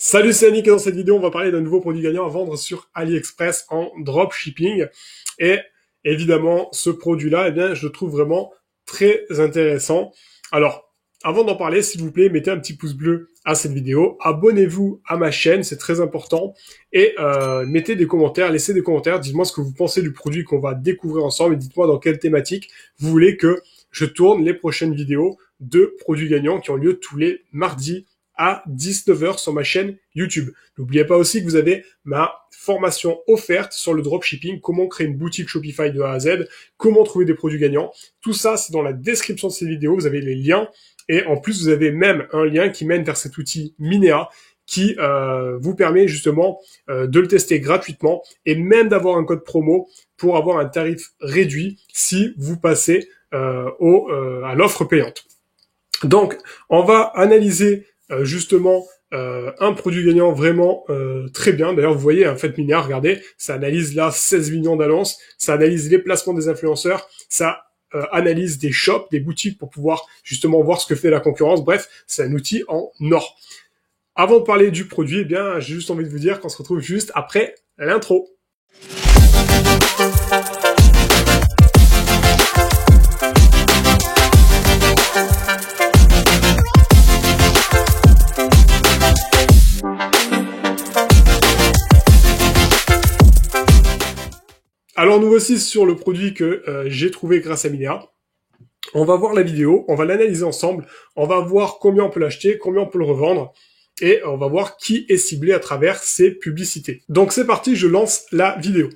Salut, c'est Annick et dans cette vidéo, on va parler d'un nouveau produit gagnant à vendre sur AliExpress en dropshipping. Et évidemment, ce produit-là, eh bien, je le trouve vraiment très intéressant. Alors, avant d'en parler, s'il vous plaît, mettez un petit pouce bleu à cette vidéo, abonnez-vous à ma chaîne, c'est très important, et mettez des commentaires, laissez des commentaires, dites-moi ce que vous pensez du produit qu'on va découvrir ensemble, et dites-moi dans quelle thématique vous voulez que je tourne les prochaines vidéos de produits gagnants qui ont lieu tous les mardis à 19h sur ma chaîne YouTube. N'oubliez pas aussi que vous avez ma formation offerte sur le dropshipping, comment créer une boutique Shopify de A à Z, comment trouver des produits gagnants. Tout ça, c'est dans la description de cette vidéo. Vous avez les liens et en plus, vous avez même un lien qui mène vers cet outil Minea qui vous permet justement de le tester gratuitement et même d'avoir un code promo pour avoir un tarif réduit si vous passez à l'offre payante. Donc, on va analyser justement un produit gagnant vraiment très bien. D'ailleurs, vous voyez, en fait, Minea, regardez, ça analyse là 16 millions d'annonces, ça analyse les placements des influenceurs, ça analyse des shops, des boutiques pour pouvoir justement voir ce que fait la concurrence. Bref, c'est un outil en or. Avant de parler du produit, eh bien, j'ai juste envie de vous dire qu'on se retrouve juste après l'intro. Alors nous voici sur le produit que j'ai trouvé grâce à Minea. On va voir la vidéo, on va l'analyser ensemble, on va voir combien on peut l'acheter, combien on peut le revendre, et on va voir qui est ciblé à travers ces publicités. Donc c'est parti, je lance la vidéo.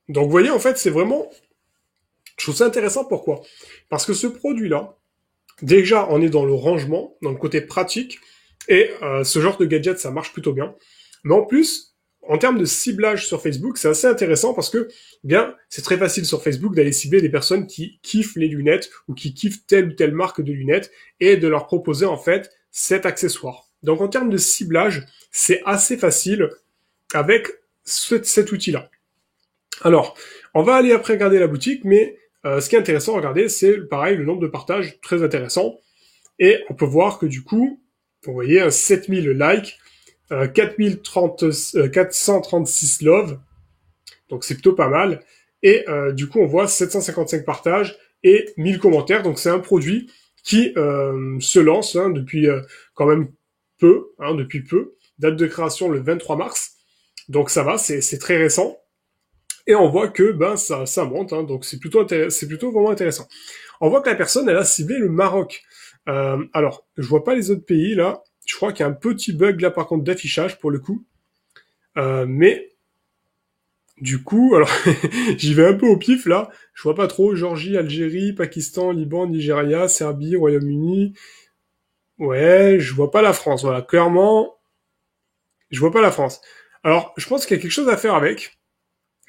Donc vous voyez, en fait, c'est vraiment... Je trouve ça intéressant, pourquoi? Parce que ce produit-là, déjà, on est dans le rangement, dans le côté pratique, et ce genre de gadget, ça marche plutôt bien. Mais en plus, en termes de ciblage sur Facebook, c'est assez intéressant parce que, bien, c'est très facile sur Facebook d'aller cibler des personnes qui kiffent les lunettes ou qui kiffent telle ou telle marque de lunettes et de leur proposer, en fait, cet accessoire. Donc, en termes de ciblage, c'est assez facile avec cet outil-là. Alors, on va aller après regarder la boutique, mais ce qui est intéressant à regarder, c'est pareil, le nombre de partages, très intéressant. Et on peut voir que du coup, vous voyez, 7000 likes, 436 love, donc c'est plutôt pas mal. Et du coup, on voit 755 partages et 1000 commentaires. Donc c'est un produit qui se lance depuis quand même peu, depuis peu. Date de création le 23 mars. Donc ça va, c'est très récent. Et on voit que ça monte, donc c'est plutôt vraiment intéressant. On voit que la personne, elle a ciblé le Maroc. Alors, je vois pas les autres pays là. Je crois qu'il y a un petit bug là par contre d'affichage pour le coup. Mais du coup, alors j'y vais un peu au pif là. Je vois pas trop Géorgie, Algérie, Pakistan, Liban, Nigeria, Serbie, Royaume-Uni. Ouais, je vois pas la France. Voilà, clairement, je vois pas la France. Alors, je pense qu'il y a quelque chose à faire avec.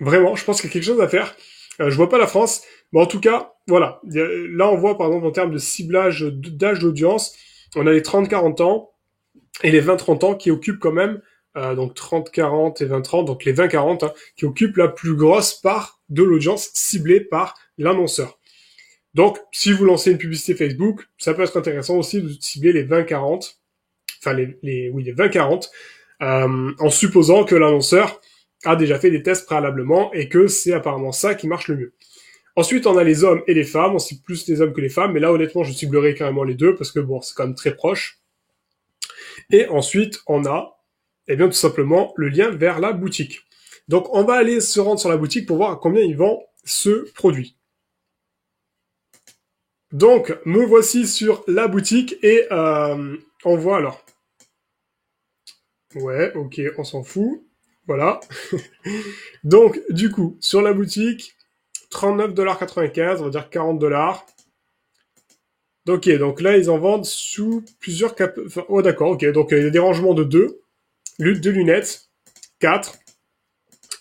Vraiment, je pense qu'il y a quelque chose à faire. Je vois pas la France, mais en tout cas, voilà. Là, on voit par exemple en termes de ciblage d'âge d'audience, on a les 30-40 ans et les 20-30 ans qui occupent quand même, donc 30-40 et 20-30, donc les 20-40, qui occupent la plus grosse part de l'audience ciblée par l'annonceur. Donc, si vous lancez une publicité Facebook, ça peut être intéressant aussi de cibler les 20-40, enfin les 20-40, en supposant que l'annonceur a déjà fait des tests préalablement et que c'est apparemment ça qui marche le mieux. Ensuite, on a les hommes et les femmes, on cible plus les hommes que les femmes, mais là, honnêtement, je ciblerai carrément les deux, parce que bon, c'est quand même très proche. Et ensuite, on a, eh bien, tout simplement, le lien vers la boutique. Donc, on va aller se rendre sur la boutique pour voir à combien ils vendent ce produit. Donc, me voici sur la boutique et on voit alors. Ouais, ok, on s'en fout. Voilà. Donc, du coup, sur la boutique, 39,95$, on va dire 40$. Ok, donc là, ils en vendent sous plusieurs Enfin, oh, d'accord, ok. Donc, il y a des rangements de 2 lunettes, 4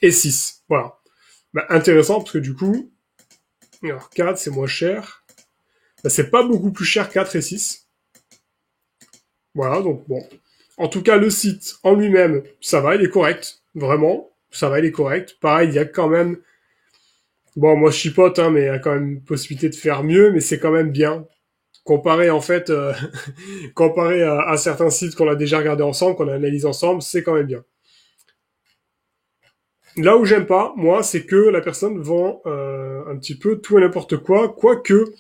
et 6. Voilà. Bah, intéressant, parce que du coup, alors 4, c'est moins cher. bah, c'est pas beaucoup plus cher 4 et 6. Voilà, donc bon. En tout cas, le site en lui-même, ça va, il est correct. Vraiment, ça va, il est correct. Pareil, il y a quand même... Bon, moi je chipote, hein, mais il y a quand même possibilité de faire mieux, mais c'est quand même bien. Comparé en fait, comparé à certains sites qu'on a déjà regardé ensemble, qu'on a analysé ensemble, c'est quand même bien. Là où j'aime pas, moi, c'est que la personne vend un petit peu tout et n'importe quoi, quoique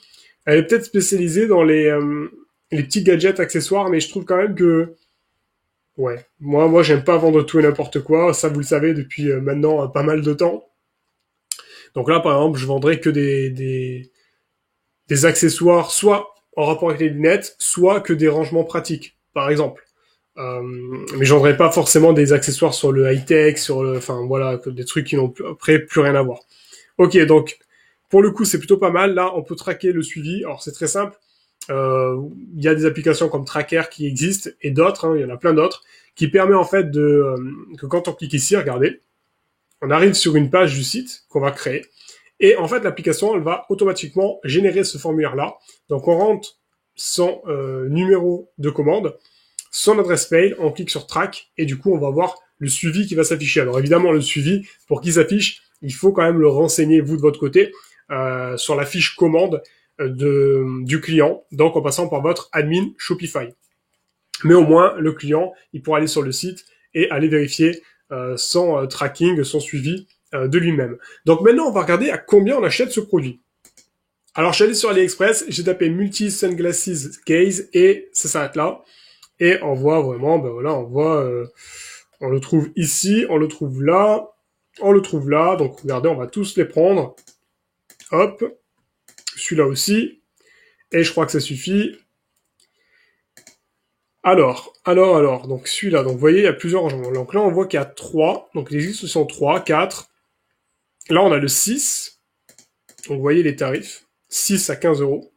elle est peut-être spécialisée dans les petits gadgets accessoires, mais je trouve quand même que ouais, moi j'aime pas vendre tout et n'importe quoi, ça vous le savez depuis maintenant pas mal de temps. Donc là par exemple, je vendrais que des accessoires soit en rapport avec les lunettes, soit que des rangements pratiques, par exemple. Euh, mais j'en vendrais pas forcément des accessoires sur le high-tech, sur le, enfin voilà, des trucs qui n'ont après plus rien à voir. Ok, donc pour le coup c'est plutôt pas mal. Là, on peut traquer le suivi. Alors c'est très simple. Il y a des applications comme Tracker qui existent et d'autres, hein, il y en a plein d'autres, qui permet en fait que quand on clique ici, regardez, on arrive sur une page du site qu'on va créer. Et en fait, l'application, elle va automatiquement générer ce formulaire-là. Donc, on rentre son numéro de commande, son adresse mail, on clique sur Track, et du coup, on va voir le suivi qui va s'afficher. Alors, évidemment, le suivi, pour qu'il s'affiche, il faut quand même le renseigner, vous, de votre côté, sur la fiche commande du client, donc en passant par votre admin Shopify. Mais au moins, le client, il pourra aller sur le site et aller vérifier son tracking, son suivi de lui-même. Donc maintenant, on va regarder à combien on achète ce produit. Alors, je suis allé sur AliExpress, j'ai tapé Multi Sunglasses Case et ça s'arrête là. Et on voit vraiment, ben voilà, on le trouve ici, on le trouve là, on le trouve là. Donc, regardez, on va tous les prendre. Hop, celui-là aussi. Et je crois que ça suffit. Alors, donc celui-là, donc vous voyez, il y a plusieurs rangements. Donc là, on voit qu'il y a 3, donc il existe aussi en 3, 4. Là, on a le 6, donc vous voyez les tarifs, 6 à 15 euros.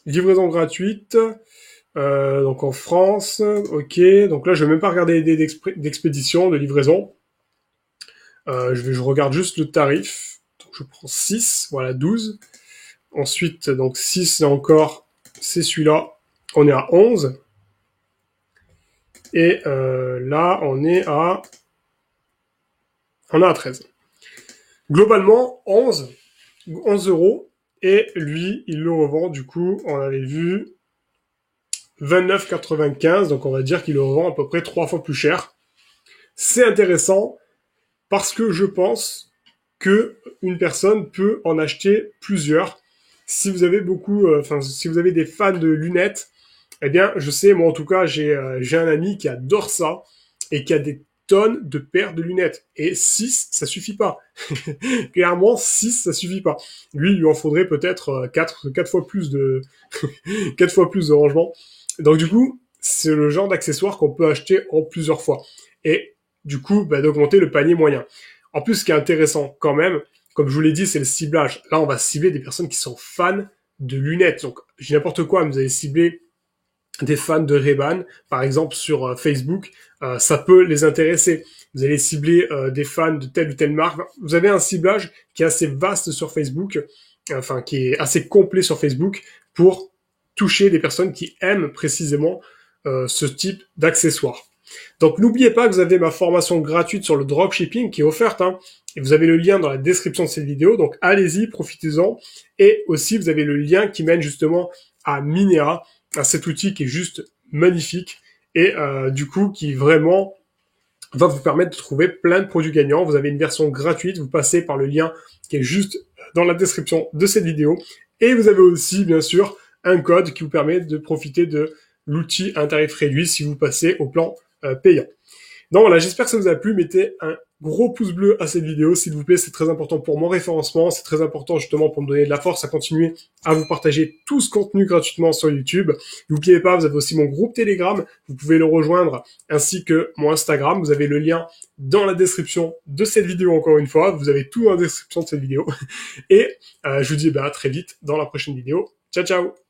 Livraison gratuite, donc en France, ok. Donc là, je vais même pas regarder les dés d'expédition, de livraison. Je regarde juste le tarif. Donc je prends 6, voilà, 12. Ensuite, donc 6, encore, c'est celui-là. On est à 11. Et là, on est à 13. Globalement, 11 euros. Et lui, il le revend, du coup, on avait vu 29,95. Donc, on va dire qu'il le revend à peu près 3 fois plus cher. C'est intéressant parce que je pense que une personne peut en acheter plusieurs. Si vous avez si vous avez des fans de lunettes, eh bien, je sais, moi en tout cas, j'ai un ami qui adore ça et qui a des tonnes de paires de lunettes. Et 6, ça suffit pas. Clairement, 6, ça suffit pas. Lui, il lui en faudrait peut-être 4 fois plus de 4 fois plus de rangements. Donc du coup, c'est le genre d'accessoire qu'on peut acheter en plusieurs fois. Et du coup, bah, d'augmenter le panier moyen. En plus, ce qui est intéressant quand même, comme je vous l'ai dit, c'est le ciblage. Là, on va cibler des personnes qui sont fans de lunettes. Donc, j'ai n'importe quoi, vous allez cibler des fans de Ray-Ban, par exemple sur Facebook, ça peut les intéresser. Vous allez cibler des fans de telle ou telle marque. Vous avez un ciblage qui est assez vaste sur Facebook, enfin qui est assez complet sur Facebook pour toucher des personnes qui aiment précisément ce type d'accessoires. Donc n'oubliez pas que vous avez ma formation gratuite sur le dropshipping qui est offerte, hein, et vous avez le lien dans la description de cette vidéo, donc allez-y, profitez-en, et aussi vous avez le lien qui mène justement à Minea, à cet outil qui est juste magnifique, et du coup qui vraiment va vous permettre de trouver plein de produits gagnants. Vous avez une version gratuite, vous passez par le lien qui est juste dans la description de cette vidéo, et vous avez aussi bien sûr un code qui vous permet de profiter de l'outil à un tarif réduit si vous passez au plan payant. Donc voilà, j'espère que ça vous a plu. Mettez un gros pouce bleu à cette vidéo, s'il vous plaît. C'est très important pour mon référencement. C'est très important justement pour me donner de la force à continuer à vous partager tout ce contenu gratuitement sur YouTube. N'oubliez pas, vous avez aussi mon groupe Telegram. Vous pouvez le rejoindre ainsi que mon Instagram. Vous avez le lien dans la description de cette vidéo encore une fois. Vous avez tout dans la description de cette vidéo. Et je vous dis à très vite dans la prochaine vidéo. Ciao, ciao!